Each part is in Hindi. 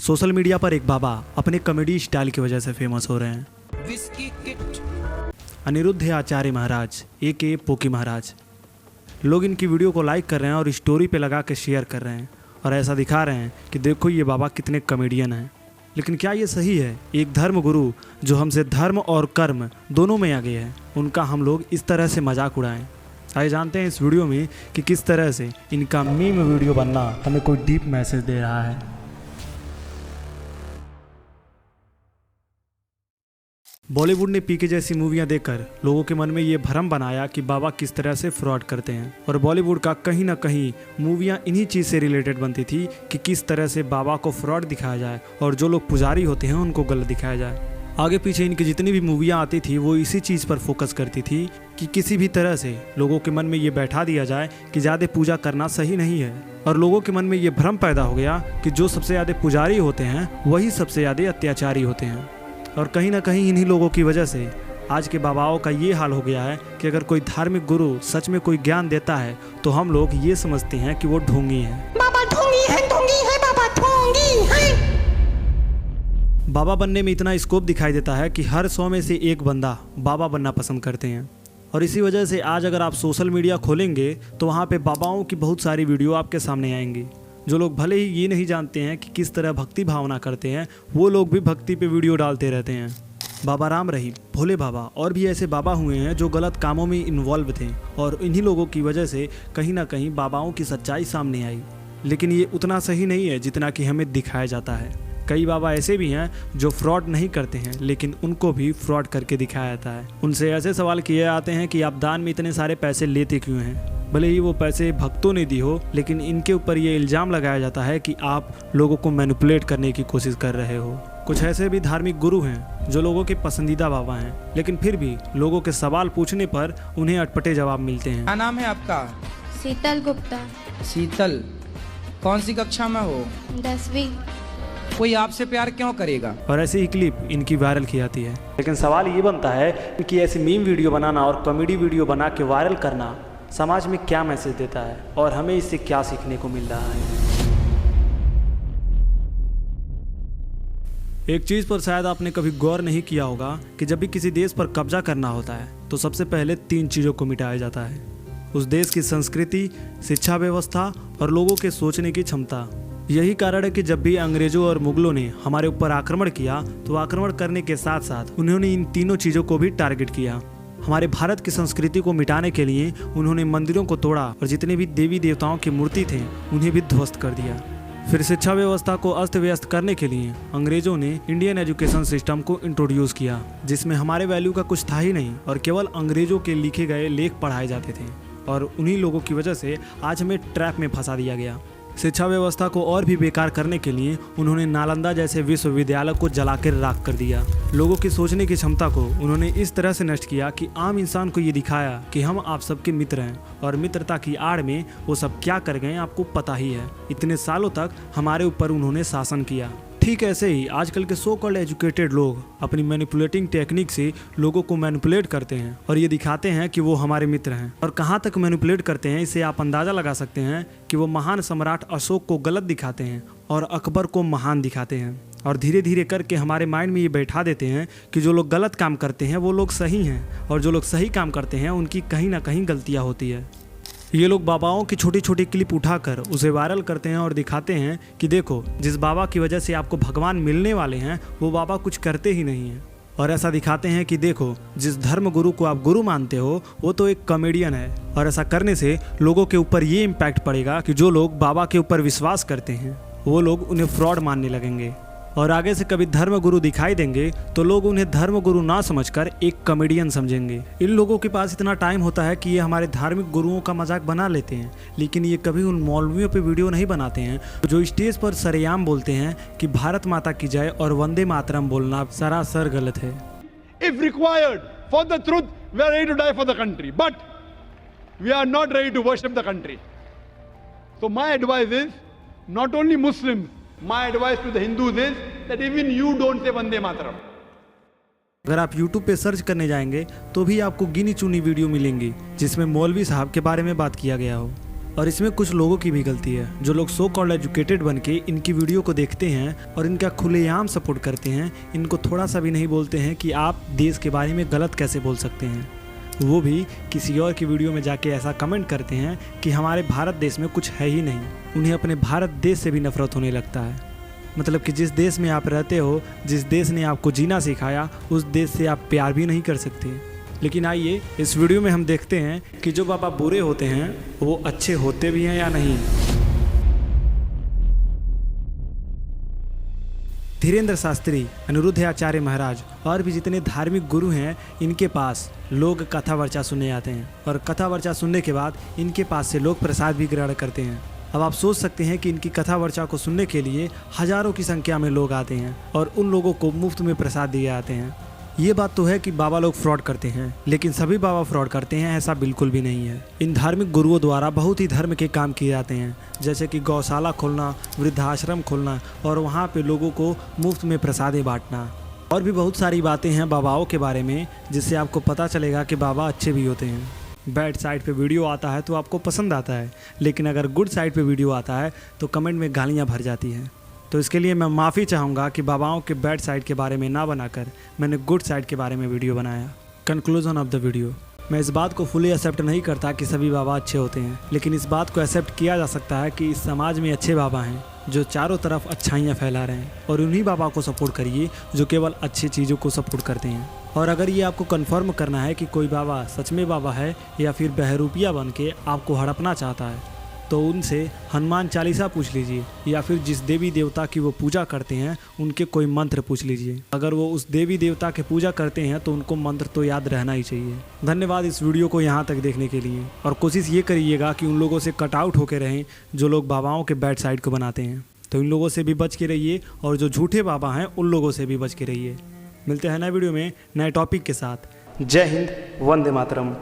सोशल मीडिया पर एक बाबा अपने कॉमेडी स्टाइल की वजह से फेमस हो रहे हैं। अनिरुद्ध आचार्य महाराज ए पोकी महाराज। लोग इनकी वीडियो को लाइक कर रहे हैं और स्टोरी पे लगा के शेयर कर रहे हैं और ऐसा दिखा रहे हैं कि देखो ये बाबा कितने कॉमेडियन हैं। लेकिन क्या ये सही है? एक धर्म गुरु जो हमसे धर्म और कर्म दोनों में आगे है, उनका हम लोग इस तरह से मजाक उड़ाएं। आइए जानते हैं इस वीडियो में कि किस तरह से इनका मीम वीडियो बनना हमें कोई डीप मैसेज दे रहा है। बॉलीवुड ने पीके जैसी मूवियां देखकर लोगों के मन में ये भ्रम बनाया कि बाबा किस तरह से फ्रॉड करते हैं और बॉलीवुड का कहीं ना कहीं मूवियां इन्हीं चीज़ से रिलेटेड बनती थी कि किस तरह से बाबा को फ्रॉड दिखाया जाए और जो लोग पुजारी होते हैं उनको गलत दिखाया जाए। आगे पीछे इनकी जितनी भी मूवियां आती थी वो इसी चीज़ पर फोकस करती थी कि किसी भी तरह से लोगों के मन में ये बैठा दिया जाए कि ज़्यादा पूजा करना सही नहीं है। और लोगों के मन में ये भ्रम पैदा हो गया कि जो सबसे ज़्यादा पुजारी होते हैं वही सबसे ज़्यादा अत्याचारी होते हैं। और कहीं ना कहीं इन्हीं लोगों की वजह से आज के बाबाओं का ये हाल हो गया है कि अगर कोई धार्मिक गुरु सच में कोई ज्ञान देता है तो हम लोग ये समझते हैं कि वो ढोंगी है। बाबा ढोंगी है, ढोंगी है, बाबा ढोंगी है। बाबा बनने में इतना स्कोप दिखाई देता है कि हर 100 में से एक बंदा बाबा बनना पसंद करते हैं। और इसी वजह से आज अगर आप सोशल मीडिया खोलेंगे तो वहाँ पे बाबाओं की बहुत सारी वीडियो आपके सामने आएंगी। जो लोग भले ही ये नहीं जानते हैं कि किस तरह भक्ति भावना करते हैं, वो लोग भी भक्ति पे वीडियो डालते रहते हैं। बाबा राम रहीम, भोले बाबा और भी ऐसे बाबा हुए हैं जो गलत कामों में इन्वॉल्व थे और इन्हीं लोगों की वजह से कहीं ना कहीं बाबाओं की सच्चाई सामने आई। लेकिन ये उतना सही नहीं है जितना कि हमें दिखाया जाता है। कई बाबा ऐसे भी हैं जो फ्रॉड नहीं करते हैं लेकिन उनको भी फ्रॉड करके दिखाया जाता है। उनसे ऐसे सवाल किए जाते हैं कि आप दान में इतने सारे पैसे लेते क्यों हैं? भले ही वो पैसे भक्तों ने दी हो, लेकिन इनके ऊपर ये इल्ज़ाम लगाया जाता है कि आप लोगों को मैनिपुलेट करने की कोशिश कर रहे हो। कुछ ऐसे भी धार्मिक गुरु हैं जो लोगों के पसंदीदा बाबा हैं, लेकिन फिर भी लोगों के सवाल पूछने पर उन्हें अटपटे जवाब मिलते हैं। क्या नाम है आपका? शीतल गुप्ता। शीतल, कौन सी कक्षा में हो? 10वीं। कोई आपसे प्यार क्यों करेगा? और ऐसी ही क्लिप इनकी वायरल की जाती है। लेकिन सवाल ये बनता है कि ऐसी मीम वीडियो बनाना और कॉमेडी वीडियो बना के वायरल करना समाज में क्या मैसेज देता है और हमें इससे क्या सीखने को मिल रहा है। एक चीज़ पर शायद आपने कभी गौर नहीं किया होगा कि जब भी किसी देश पर कब्जा करना होता है तो सबसे पहले 3 चीज़ों को मिटाया जाता है। उस देश की संस्कृति, शिक्षा व्यवस्था और लोगों के सोचने की क्षमता। यही कारण है कि जब भी अंग्रेजों और मुगलों ने हमारे ऊपर आक्रमण किया तो आक्रमण करने के साथ साथ उन्होंने इन तीनों चीज़ों को भी टारगेट किया। हमारे भारत की संस्कृति को मिटाने के लिए उन्होंने मंदिरों को तोड़ा और जितने भी देवी देवताओं की मूर्ति थे उन्हें भी ध्वस्त कर दिया। फिर शिक्षा व्यवस्था को अस्त व्यस्त करने के लिए अंग्रेजों ने इंडियन एजुकेशन सिस्टम को इंट्रोड्यूस किया, जिसमें हमारे वैल्यू का कुछ था ही नहीं और केवल अंग्रेजों के लिखे गए लेख पढ़ाए जाते थे। और उन्हीं लोगों की वजह से आज हमें ट्रैप में फंसा दिया गया। शिक्षा व्यवस्था को और भी बेकार करने के लिए उन्होंने नालंदा जैसे विश्वविद्यालय को जलाकर राख कर दिया। लोगों की सोचने की क्षमता को उन्होंने इस तरह से नष्ट किया कि आम इंसान को ये दिखाया कि हम आप सबके मित्र हैं और मित्रता की आड़ में वो सब क्या कर गए आपको पता ही है। इतने सालों तक हमारे ऊपर उन्होंने शासन किया। ठीक ऐसे ही आजकल के सो कॉल्ड एजुकेटेड लोग अपनी मैनिपुलेटिंग टेक्निक से लोगों को मैनिपुलेट करते हैं और ये दिखाते हैं कि वो हमारे मित्र हैं। और कहाँ तक मैनिपुलेट करते हैं इससे आप अंदाज़ा लगा सकते हैं कि वो महान सम्राट अशोक को गलत दिखाते हैं और अकबर को महान दिखाते हैं और धीरे धीरे करके हमारे माइंड में ये बैठा देते हैं कि जो लोग गलत काम करते हैं वो लोग सही हैं और जो लोग सही काम करते हैं उनकी कहीं ना कहीं गलतियाँ होती है। ये लोग बाबाओं की छोटी छोटी क्लिप उठाकर उसे वायरल करते हैं और दिखाते हैं कि देखो जिस बाबा की वजह से आपको भगवान मिलने वाले हैं वो बाबा कुछ करते ही नहीं हैं। और ऐसा दिखाते हैं कि देखो जिस धर्म गुरु को आप गुरु मानते हो वो तो एक कॉमेडियन है। और ऐसा करने से लोगों के ऊपर ये इम्पैक्ट पड़ेगा कि जो लोग बाबा के ऊपर विश्वास करते हैं वो लोग उन्हें फ्रॉड मानने लगेंगे और आगे से कभी धर्म गुरु दिखाई देंगे तो लोग उन्हें धर्म गुरु ना समझकर एक कॉमेडियन समझेंगे। इन लोगों के पास इतना टाइम होता है कि ये हमारे धार्मिक गुरुओं का मजाक बना लेते हैं, लेकिन ये कभी उन मौलवियों पे वीडियो नहीं बनाते हैं जो स्टेज पर सरेआम बोलते हैं कि भारत माता की जय और वंदे मातरम बोलना सरासर गलत है। If required for the truth, we are ready to die for the country, but we are not ready to worship the country. So my advice is not only Muslims, my advice to the Hindus is that even you don't say Vande Mataram. अगर आप YouTube पे सर्च करने जाएंगे तो भी आपको गिनी चुनी वीडियो मिलेंगी जिसमें मौलवी साहब के बारे में बात किया गया हो। और इसमें कुछ लोगों की भी गलती है, जो लोग सो कॉल्ड एजुकेटेड बन के इनकी वीडियो को देखते हैं और इनका खुलेआम सपोर्ट करते हैं। इनको थोड़ा सा भी नहीं बोलते हैं कि आप देश के बारे में गलत कैसे बोल सकते हैं। वो भी किसी और की वीडियो में जाके ऐसा कमेंट करते हैं कि हमारे भारत देश में कुछ है ही नहीं। उन्हें अपने भारत देश से भी नफरत होने लगता है। मतलब कि जिस देश में आप रहते हो, जिस देश ने आपको जीना सिखाया, उस देश से आप प्यार भी नहीं कर सकते। लेकिन आइए इस वीडियो में हम देखते हैं कि जो बाबा बुरे होते हैं वो अच्छे होते भी हैं या नहीं। धीरेन्द्र शास्त्री, अनिरुद्ध आचार्य महाराज और भी जितने धार्मिक गुरु हैं, इनके पास लोग कथा वर्चा सुनने आते हैं और कथा वर्चा सुनने के बाद इनके पास से लोग प्रसाद भी ग्रहण करते हैं। अब आप सोच सकते हैं कि इनकी कथा वर्चा को सुनने के लिए हजारों की संख्या में लोग आते हैं और उन लोगों को मुफ्त में प्रसाद दिए जाते हैं। ये बात तो है कि बाबा लोग फ्रॉड करते हैं, लेकिन सभी बाबा फ्रॉड करते हैं ऐसा बिल्कुल भी नहीं है। इन धार्मिक गुरुओं द्वारा बहुत ही धर्म के काम किए जाते हैं, जैसे कि गौशाला खोलना, वृद्धाश्रम खोलना और वहाँ पे लोगों को मुफ्त में प्रसादें बांटना। और भी बहुत सारी बातें हैं बाबाओं के बारे में, जिससे आपको पता चलेगा कि बाबा अच्छे भी होते हैं। बैड साइड पे वीडियो आता है तो आपको पसंद आता है, लेकिन अगर गुड साइड पे वीडियो आता है तो कमेंट में गालियाँ भर जाती हैं। तो इसके लिए मैं माफ़ी चाहूँगा कि बाबाओं के बैड साइड के बारे में ना बनाकर मैंने गुड साइड के बारे में वीडियो बनाया। कंक्लूजन ऑफ द वीडियो, मैं इस बात को फुली एक्सेप्ट नहीं करता कि सभी बाबा अच्छे होते हैं, लेकिन इस बात को एक्सेप्ट किया जा सकता है कि इस समाज में अच्छे बाबा हैं जो चारों तरफ अच्छाइयाँ फैला रहे हैं, और उन्हीं बाबा को सपोर्ट करिए जो केवल अच्छी चीज़ों को सपोर्ट करते हैं। और अगर ये आपको कंफर्म करना है कि कोई बाबा सच में बाबा है या फिर बहरूपिया बन के आपको हड़पना चाहता है, तो उनसे हनुमान चालीसा पूछ लीजिए, या फिर जिस देवी देवता की वो पूजा करते हैं उनके कोई मंत्र पूछ लीजिए। अगर वो उस देवी देवता के पूजा करते हैं तो उनको मंत्र तो याद रहना ही चाहिए। धन्यवाद इस वीडियो को यहाँ तक देखने के लिए, और कोशिश ये करिएगा कि उन लोगों से कट आउट होकर रहें जो लोग बाबाओं के बैड साइड को बनाते हैं। तो इन लोगों से भी बच के रहिए, और जो झूठे बाबा हैं उन लोगों से भी बच के रहिए। मिलते हैं नए वीडियो में नए टॉपिक के साथ। जय हिंद, वंदे मातरम।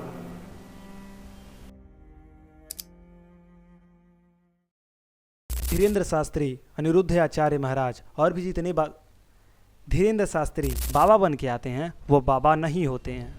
धीरेन्द्र शास्त्री, अनिरुद्ध आचार्य महाराज और भी जितने धीरेन्द्र शास्त्री बाबा बन के आते हैं वो बाबा नहीं होते हैं।